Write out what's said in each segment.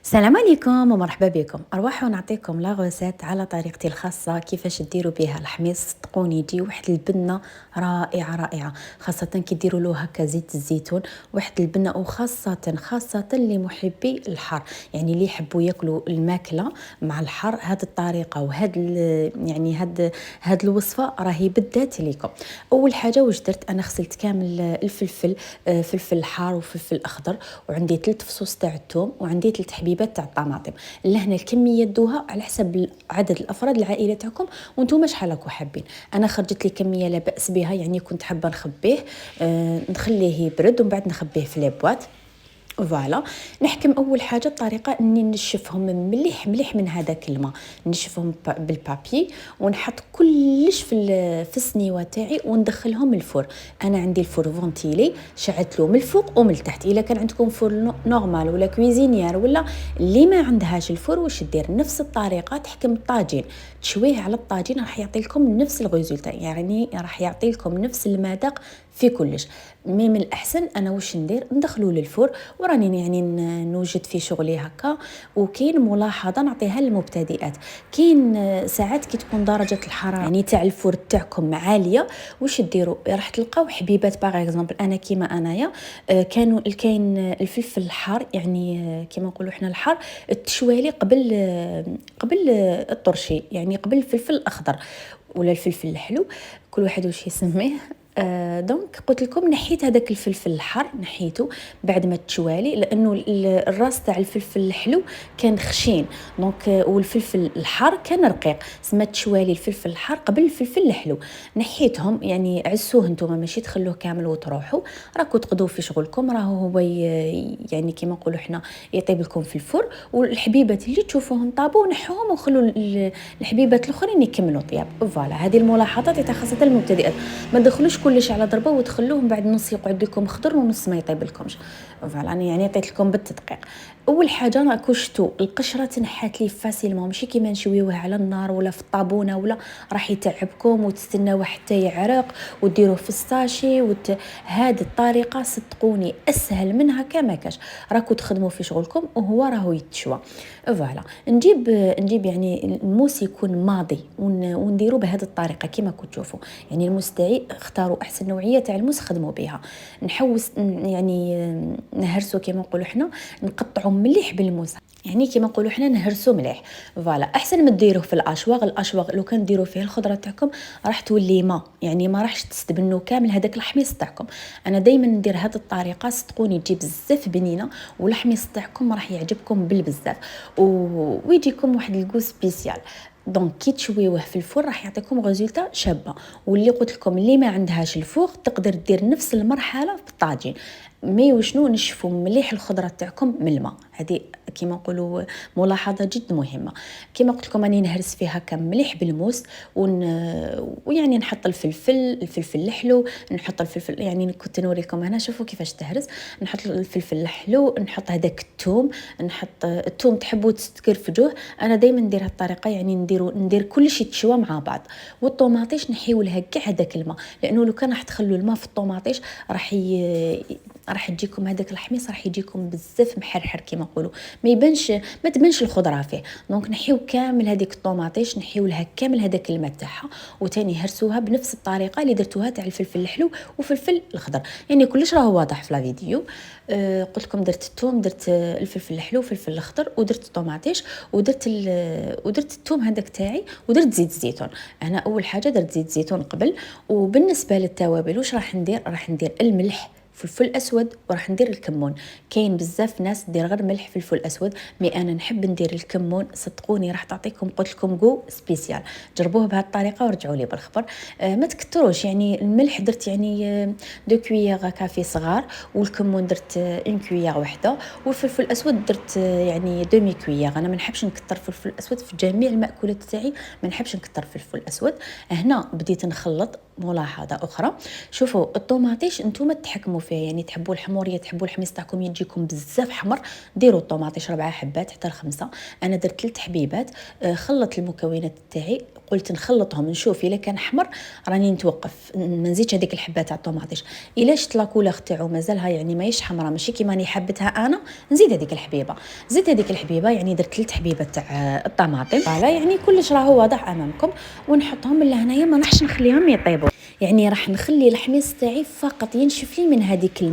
السلام عليكم ومرحبا بكم. أرواح نعطيكم لا غوسات على طريقتي الخاصة كيفاش ديروا بها الحميص. صدقوني يجي واحد البنة رائعة رائعة، خاصة كي ديروا له هكا زيت الزيتون، واحد البنة. وخاصة لمحبي الحار، يعني اللي يحبوا ياكلوا الماكلة مع الحار. هذه الطريقة يعني هاد الوصفة راهي بالذات ليكم. أول حاجة واش درت أنا؟ غسلت كامل الفلفل، فلفل حار وفلفل أخضر، وعندي 3 فصوص تاع الثوم، وعندي 3 حبيبات تاع الطماطم. لهنا الكميه دوها على حسب عدد الافراد العائله تاعكم، وانتم شحال راكم حابين. انا خرجت لي كميه لا باس بها، يعني كنت حابه نخبيه، نخليه يبرد ومن بعد نخبيه في لي بواط. فوالا. نحكم اول حاجه الطريقه اني نشفهم مليح مليح من هذاك الماء، نشفهم بالبابي، ونحط كلش في السنيوه تاعي وندخلهم الفور. انا عندي الفور فونتيلي، شعلت له من الفوق ومن التحت. الا كان عندكم فور نورمال ولا كويزينيير ولا اللي ما عندهاش الفور، واش دير؟ نفس الطريقه تحكم الطاجين، تشويه على الطاجين، راح يعطي لكم نفس الغيزولتا، يعني راح يعطي لكم نفس المذاق في كلش. من الاحسن انا واش ندير؟ ندخلو للفور، وراني يعني نوجد في شغلي هكا. وكاين ملاحظه نعطيها للمبتدئات، كاين ساعات كي تكون درجه الحراره يعني تاع الفور تاعكم عاليه، واش ديروا؟ راح تلقاو حبيبات باغ اكزومبل انا كيما انايا، كاين الفلفل الحار، يعني كيما نقولوا حنا الحار، التشوالي قبل الطرشي، يعني قبل الفلفل الاخضر ولا الفلفل الحلو، كل واحد واش يسميه. دونك قلت لكم نحيت هذاك الفلفل الحار، نحيته بعد ما تشوالي، لانه الراس تاع الفلفل الحلو كان خشين، دونك والفلفل الحار كان رقيق، سما تشوالي الفلفل الحار قبل الفلفل الحلو. نحيتهم، يعني عسوه نتوما، ماشي تخلوه كامل وتروحوا، راكو تقضوا في شغلكم، راهو هو يعني كيما نقولوا حنا يطيب لكم في الفور. والحبيبات اللي تشوفوهم طابوا نحوهم وخلوا الحبيبات الاخرين يكملوا طياب. فوالا، هذه الملاحظات تاع خاصه المبتدئات، ما تدخلوش كلش على ضربه وتخلوهم بعد نص يقعد لكم خضر ونص ما يطيب لكمش. فوالا، انا يعني عطيت لكم بالتدقيق. اول حاجه راكو شتو القشره تنحات لي فاسيلمون، ماشي كيما نشويوه على النار ولا في الطابونه، ولا راح يتعبكم وتستناو حتى يعرق وديروه في الساشي هذه الطريقه صدقوني اسهل منها كما كاش. راكو تخدموا في شغلكم وهو راهو يتشوى. فوالا، نجيب يعني الموس يكون ماضي، ونديروا بهذه الطريقه كما كنتوا تشوفوا. يعني الموس تاعي اختاروا احسن نوعيه تاع الموس خدموا بها. نحوس يعني نهرسوا كما نقولوا حنا، نقطعوا مليح بالموس، يعني كما نقولوا حنا نهرسوا مليح. فوالا، احسن ما ديروه في الاشواغ لو كان ديروا فيه الخضره تاعكم راح تولي ما، يعني ما راحش تستبنوا كامل هذاك الحميص تاعكم. انا دائما ندير هذه الطريقه، صدقوني تجي بزاف بنينه، والحميص تاعكم راح يعجبكم بالبزاف، ويجيكم واحد الكو سبيسيال. دونك كي تشويوه في الفور راح يعطيكم ريزولتا شابه. واللي قلت لكم اللي ما عندهاش الفور تقدر دير نفس المرحله في الطاجين، مي وشنو نشفوا مليح الخضره تاعكم من الماء. هذه كيما نقولوا ملاحظه جد مهمه. كيما قلت لكم راني نهرس فيها كم مليح بالموس، ويعني نحط الفلفل الحلو، نحط الفلفل، يعني كنت نوريكم هنا، شوفوا كيفاش تهرس. نحط الفلفل الحلو، نحط هذاك الثوم، نحط الثوم تحبوا تكرفجوه، انا دائما ندير هالطريقه، يعني ندير كل شيء تشوى مع بعض. والطوماطيش نحيو لها كاع هذاك الماء، لانه لو كان راح تخلوا الماء في الطوماطيش راح يجيكم هذاك الحميص راح يجيكم بزاف محرحر كيما نقولوا، ما تبانش الخضره فيه. دونك نحيو كامل هذيك الطوماطيش، نحيو لها كامل هذاك الماء تاعها، وثاني هرسوها بنفس الطريقه اللي درتوها تاع الفلفل الحلو وفلفل الخضر. يعني كلش راهو واضح في لا فيديو. قلت لكم درت الثوم، درت الفلفل الحلو والفلفل الخضر، ودرت الطوماطيش، ودرت الثوم هذاك تاعي، ودرت زيت الزيتون. انا اول حاجه درت زيت الزيتون قبل. وبالنسبه للتوابل واش راح ندير؟ راح ندير الملح، فلفل اسود، وراح ندير الكمون. كاين بزاف ناس دير غير ملح فلفل اسود، مي انا نحب ندير الكمون، صدقوني راح تعطيكم قلت لكم جو سبيسيال. جربوه بهذه الطريقه ورجعوا لي بالخبر. ما تكتروش، يعني الملح درت يعني 2 كويير كافي صغار، والكمون درت 1 كويير واحده، والفلفل الاسود درت يعني دومي كويير. انا ما نحبش نكتر فلفل اسود في جميع المأكولات تاعي، ما نحبش نكتر فلفل اسود. هنا بديت نخلط. ملاحظه اخرى، شوفوا الطوماطيش نتوما تحكموا فيه، يعني تحبوا الحمور يا تحبوا الحميص تاعكم يجيكم بزاف حمر، ديروا الطوماطيش 4 حبات حتى ل5. انا درت 3 حبيبات. خلط المكونات تاعي، قلت نخلطهم نشوف الا كان حمر راني نتوقف ما نزيدش هذيك الحبه تاع الطوماطيش. الا شفت لاكولور تاعو مازالها يعني ماهيش حمراء ماشي كيما راني حبتها انا، نزيد هذيك الحبيبه. زدت هذيك الحبيبه يعني درت 3 حبيبات تاع الطماطم. فوالا يعني كلش راهو واضح امامكم. ونحطهم لهنايا، ما راحش نخليهم يطيبوا، يعني راح نخلي الحميص تاعي فقط ينشف لي من هذيك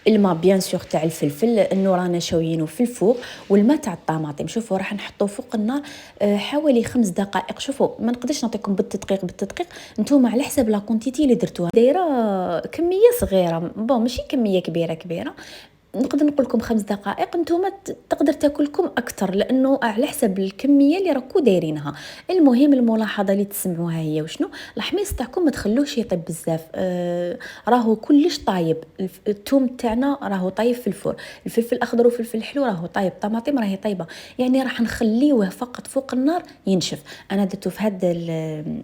الماء بيان سور تاع الفلفل انه رانا شويينه في الفوق، والماء تاع الطماطم. شوفوا راح نحطوه فوق النار حوالي 5 دقائق. شوفوا ما نقدرش نعطيكم بالتدقيق، نتوما على حسب لا كونتيتي اللي درتوها. دايره كميه صغيره بون ماشي كميه كبيره. نقدر نقول لكم 5 دقائق، نتوما تقدر تاكلكم اكثر لانه على حسب الكميه اللي راكو دايرينها. المهم الملاحظه اللي تسمعوها هي وشنو، الحميص تاعكم ما تخلوش يطيب بزاف. راهو كلش طايب. الثوم تاعنا راهو طايب في الفور، الفلفل الاخضر والفلفل الحلو راهو طايب، الطماطم راهي طايبه، يعني راح نخليوه فقط فوق النار ينشف. انا درته في هذا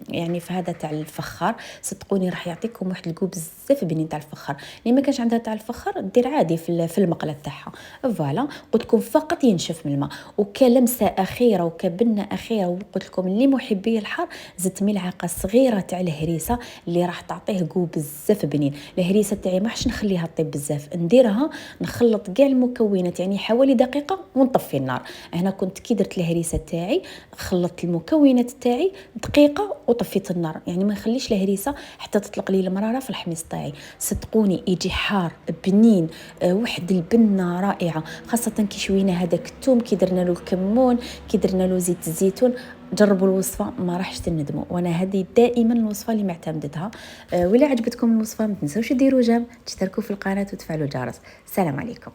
يعني في هذا تاع الفخار، صدقوني راح يعطيكم واحد الكوب بزاف بنين تاع الفخار. اللي ما كانش عندها تاع الفخار دير عادي في المقله تاعها. فوالا قلت لكم فقط ينشف من الماء. وكلمسه اخيره وكبنه اخيره، وقلت لكم اللي محبي الحار زدت ملعقه صغيره تاع الهريسه اللي راح تعطيه جو بزاف بنين. الهريسه تاعي ما حش نخليها طيب بزاف، نديرها نخلط كاع المكونات يعني حوالي دقيقه ونطفي النار. هنا كنت كي درت الهريسه تاعي خلطت المكونات تاعي دقيقه وطفيت النار، يعني ما نخليش الهريسه حتى تطلق لي المراره في الحميص تاعي. صدقوني يجي حار بنين، واحد البنه رائعه، خاصه كي شوينا هذاك الثوم، كي درنا له الكمون، كي درنا له زيت الزيتون. جربوا الوصفه ما راحش تندموا، وانا هذه دائما الوصفه اللي معتمدتها. ولا عجبتكم الوصفه ما تنسوش ديروا جيم، تشتركوا في القناه وتفعلوا الجرس. السلام عليكم.